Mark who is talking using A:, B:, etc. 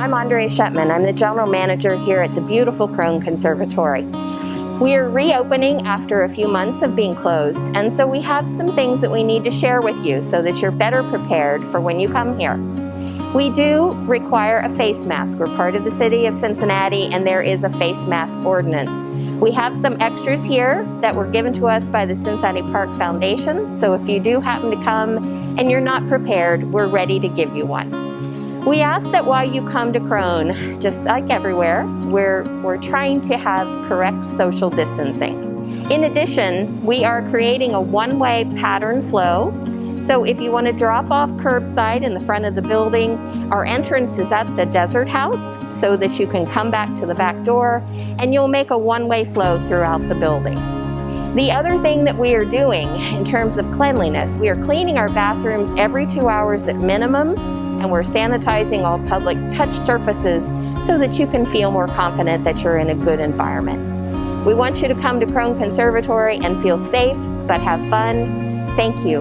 A: I'm Andrea Shetman. I'm the General Manager here at the beautiful Krohn Conservatory. We are reopening after a few months of being closed, and so we have some things that we need to share with you so that you're better prepared for when you come here. We do require a face mask. We're part of the city of Cincinnati, and there is a face mask ordinance. We have some extras here that were given to us by the Cincinnati Park Foundation, so if you do happen to come and you're not prepared, we're ready to give you one. We ask that while you come to Krohn, just like everywhere, we're trying to have correct social distancing. In addition, we are creating a one-way pattern flow. So if you want to drop off curbside in the front of the building, our entrance is at the Desert House so that you can come back to the back door and you'll make a one-way flow throughout the building. The other thing that we are doing in terms of cleanliness, we are cleaning our bathrooms every 2 hours at minimum, and we're sanitizing all public touch surfaces so that you can feel more confident that you're in a good environment. We want you to come to Krohn Conservatory and feel safe, but have fun. Thank you.